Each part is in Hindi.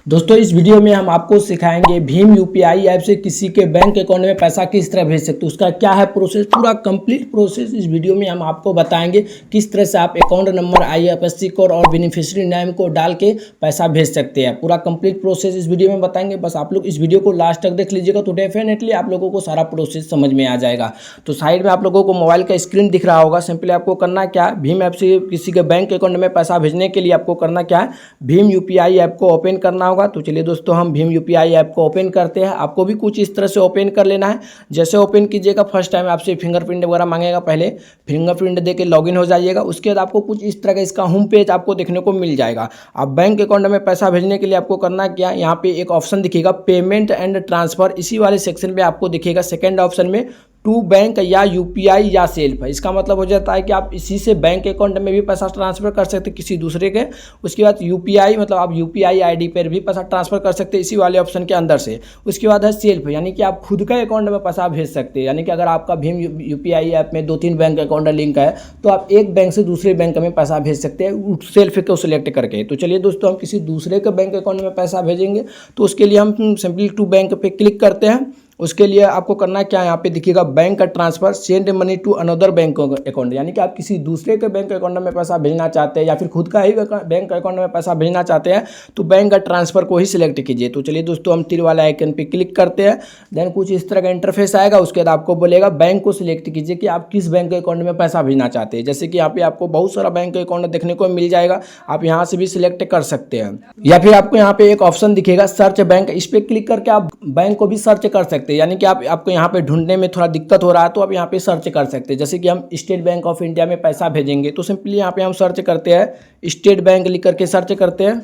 दोस्तों इस वीडियो में हम आपको सिखाएंगे भीम यूपीआई ऐप से किसी के बैंक अकाउंट में पैसा किस तरह भेज सकते हो, उसका क्या है प्रोसेस, पूरा कंप्लीट प्रोसेस इस वीडियो में हम आपको बताएंगे। किस तरह से आप अकाउंट नंबर, आईएफएससी कोड और बेनिफिशियरी नेम को डाल के पैसा भेज सकते हैं। पूरा कंप्लीट प्रोसेस इस वीडियो में बताएंगे। बस आप लोग इस वीडियो को लास्ट तक देख लीजिएगा तो डेफिनेटली आप लोगों को सारा प्रोसेस समझ में आ जाएगा। तो साइड में आप लोगों को मोबाइल का स्क्रीन दिख रहा होगा। सिंपली आपको करना क्या है, भीम ऐप से किसी के बैंक अकाउंट में पैसा भेजने के लिए आपको करना क्या है, भीम यूपीआई ऐप को ओपन करना होगा। तो चलिए दोस्तों हम भीम यूपीआई ऐप को ओपन करते हैं। आपको भी कुछ इस तरह से ओपन कर लेना है। जैसे ओपन कीजिएगा फर्स्ट टाइम आपसे फिंगरप्रिंट वगैरह मांगेगा, पहले फिंगरप्रिंट दे के लॉगिन हो जाइएगा। उसके बाद आपको कुछ इस तरह का इसका होम पेज आपको देखने को मिल जाएगा। आप बैंक अकाउंट में पैसा भेजने के लिए आपको करना क्या, यहाँ पे एक ऑप्शन दिखेगा पेमेंट एंड ट्रांसफर। इसी वाले सेक्शन में आपको दिखेगा सेकंड ऑप्शन में टू बैंक या यूपीआई या सेल्फ। इसका मतलब हो जाता है कि आप इसी से बैंक अकाउंट में भी पैसा ट्रांसफर कर सकते हैं किसी दूसरे के। उसके बाद यूपीआई मतलब आप यूपीआई आईडी पर भी पैसा ट्रांसफर कर सकते हैं इसी वाले ऑप्शन के अंदर से। उसके बाद है सेल्फ, यानी कि आप खुद का अकाउंट में पैसा भेज सकते हैं। यानी कि अगर आपका भीम यूपीआई ऐप में 2-3 बैंक अकाउंट लिंक है तो आप एक बैंक से दूसरे बैंक में पैसा भेज सकते हैं सेल्फ को सिलेक्ट करके। तो चलिए दोस्तों हम किसी दूसरे के बैंक अकाउंट में पैसा भेजेंगे तो उसके लिए हम सिंपली टू बैंक पे क्लिक करते हैं। उसके लिए आपको करना क्या है, यहाँ पे दिखेगा बैंक का transfer send money to another bank account. यानी कि आप किसी दूसरे के बैंक अकाउंट में पैसा भेजना चाहते हैं या फिर खुद का ही बैंक अकाउंट में पैसा भेजना चाहते हैं तो बैंक का ट्रांसफर को ही सिलेक्ट कीजिए। तो चलिए दोस्तों हम तीर वाला आइकन पे क्लिक करते हैं। देन कुछ इस तरह का इंटरफेस आएगा। उसके बाद आपको बोलेगा बैंक को सिलेक्ट कीजिए कि आप किस बैंक अकाउंट में पैसा भेजना चाहते हैं। जैसे कि यहाँ पे आपको बहुत सारा बैंक अकाउंट देखने को मिल जाएगा, आप यहाँ से भी सिलेक्ट कर सकते हैं। या फिर आपको यहाँ पे एक ऑप्शन दिखेगा सर्च बैंक, इस पर क्लिक करके आप बैंक को भी सर्च कर सकते हैं। यानी कि आपको यहाँ पे ढूंढने में थोड़ा दिक्कत हो रहा है तो आप यहाँ पे सर्च कर सकते हैं। जैसे कि हम स्टेट बैंक ऑफ इंडिया में पैसा भेजेंगे तो सिंपली यहाँ पे हम सर्च करते हैं स्टेट बैंक लिख करके सर्च करते हैं।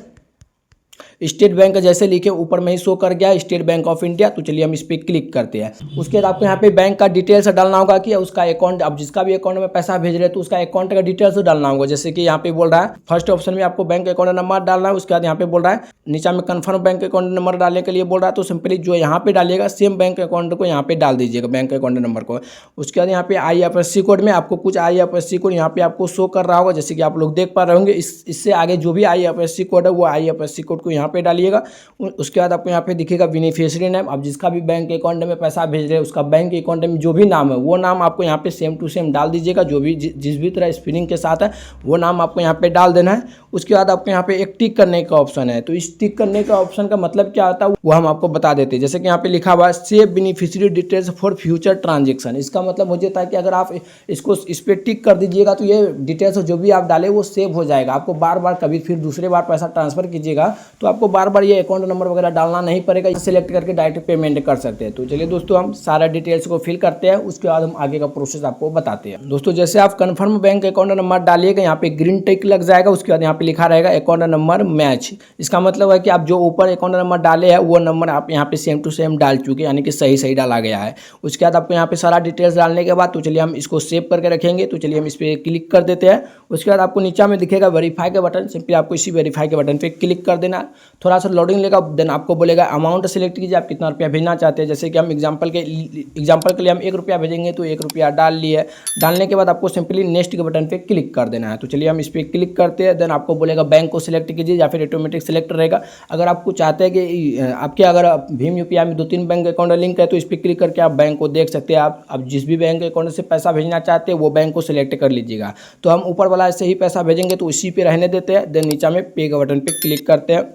स्टेट बैंक जैसे लिखे ऊपर में ही शो कर गया स्टेट बैंक ऑफ इंडिया। तो चलिए हम इस पर क्लिक करते हैं। उसके बाद आपको यहाँ पे बैंक का डिटेल्स डालना होगा कि उसका अकाउंट, आप जिसका भी अकाउंट में पैसा भेज रहे हैं तो उसका अकाउंट का डिटेल्स डालना होगा। जैसे कि यहाँ पे बोल रहा है फर्स्ट ऑप्शन में आपको बैंक अकाउंट नंबर डालना है। उसके बाद यहाँ पे बोल रहा है नीचे में कन्फर्म बैंक अकाउंट नंबर डालने के लिए बोल रहा है। तो सिंपली जो यहाँ पे डालिएगा सेम बैंक अकाउंट को यहाँ पे डाल दीजिएगा, बैंक अकाउंट नंबर को। उसके बाद यहाँ पे आईएफएससी कोड में आपको कुछ आईएफएससी कोड यहाँ पे आपको शो कर रहा होगा, जैसे कि आप लोग देख पा रहे होंगे। इससे आगे जो भी आईएफएससी कोड है वो आईएफएससी कोड को यहाँ पे डालिएगा। उसके बाद आपको यहाँ पे दिखेगा बेनिफिशियरी नेम, आप जिसका भी बैंक अकाउंट में पैसा भेज रहे हैं उसका बैंक अकाउंट में जो भी नाम है वो नाम आपको यहाँ पे सेम टू सेम डाल दीजिएगा। जो भी जिस भी तरह स्पेलिंग के साथ है वो नाम आपको यहाँ पे डाल देना है। उसके बाद आपको यहाँ पे एक टिक करने का ऑप्शन है। तो इस टिक करने का ऑप्शन का मतलब क्या होता है वो हम आपको बता देते हैं। जैसे कि यहाँ पे लिखा हुआ है save beneficiary details for future transaction. इसका मतलब हो जाता है कि अगर आप इसको इस पर टिक कर दीजिएगा तो ये डिटेल्स जो भी आप डाले वो सेव हो जाएगा। आपको बार बार कभी फिर दूसरे बार पैसा ट्रांसफर कीजिएगा तो आपको बार बार ये अकाउंट नंबर वगैरह डालना नहीं पड़ेगा, सिलेक्ट करके डायरेक्ट पेमेंट कर सकते हैं। तो चलिए दोस्तों हम सारा डिटेल्स को फिल करते हैं। उसके बाद हम आगे का प्रोसेस आपको बताते हैं। दोस्तों जैसे आप कंफर्म बैंक अकाउंट नंबर डालिएगा यहाँ पे ग्रीन टिक लग जाएगा। उसके बाद यहाँ पे लिखा रहेगा अकाउंट नंबर मैच। इसका मतलब है कि आप जो ऊपर अकाउंट नंबर डाले हैं वो नंबर आप यहाँ पे सेम टू सेम डाल चुके हैं, यानी कि सही सही डाला गया है। उसके बाद आपको यहाँ पे सारा डिटेल्स डालने के बाद तो चलिए हम इसको सेव करके रखेंगे। तो चलिए हम इस पर क्लिक कर देते हैं। उसके बाद आपको नीचे में दिखेगा वेरीफाई का बटन, सिंपली आपको इसी वेरीफाई के बटन पे क्लिक कर देना। थोड़ा सा लोडिंग लेगा, देन आपको बोलेगा अमाउंट सेलेक्ट कीजिए आप कितना रुपया भेजना चाहते हैं। जैसे कि हम एग्जांपल के लिए हम 1 रुपया भेजेंगे तो 1 रुपया डाल लिए। डालने के बाद आपको सिंपली नेक्स्ट के बटन पे क्लिक कर देना है। तो चलिए हम इस पर क्लिक करते हैं। देन आपको बोलेगा बैंक को सिलेक्ट कीजिए या फिर ऑटोमेटिक सिलेक्ट रहेगा। अगर आपको चाहते हैं कि आपके अगर भीम यूपीआई में 2-3 बैंक अकाउंट लिंक है तो इस पर क्लिक करके आप बैंक को देख सकते हैं। आप जिस भी बैंक अकाउंट से पैसा भेजना चाहते हैं वो बैंक को सिलेक्ट कर लीजिएगा। तो हम ऊपर वाला से ही पैसा भेजेंगे तो इसी पे रहने देते हैं। देन नीचे में पे के बटन पे क्लिक करते हैं।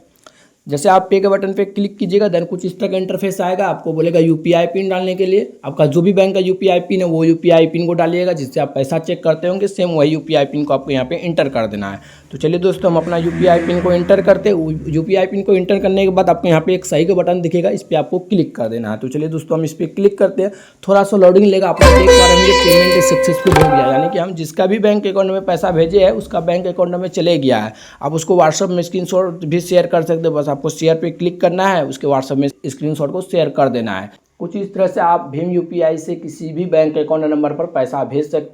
जैसे आप पे के बटन पे क्लिक कीजिएगा देन कुछ इस तरह का इंटरफेस आएगा। आपको बोलेगा यूपीआई पिन डालने के लिए, आपका जो भी बैंक का यूपीआई पिन है वो यूपीआई पिन को डालिएगा जिससे आप पैसा चेक करते होंगे। सेम वही यूपीआई पिन को आपको यहाँ पे इंटर कर देना है। तो चलिए दोस्तों हम अपना यूपीआई पिन को इंटर करते हैं। यूपीआई पिन को इंटर करने के बाद आपको यहाँ पे एक सही का बटन दिखेगा, इस पर आपको क्लिक कर देना है। तो चलिए दोस्तों हम इस पर क्लिक करते हैं। थोड़ा सा लोडिंग लेगा, आप देख पा रहे होंगे पेमेंट सक्सेसफुल हो गया, यानी कि हम जिसका भी बैंक अकाउंट में पैसा भेजे है उसका बैंक अकाउंट में चले गया है। आप उसको व्हाट्सअप में स्क्रीनशॉट भी शेयर कर सकते हैं। बस आपको शेयर पे क्लिक करना है, उसके व्हाट्सएप में स्क्रीनशॉट को शेयर कर देना है। कुछ इस तरह से आप भीम यूपीआई से किसी भी बैंक अकाउंट नंबर पर पैसा भेज सकते हैं।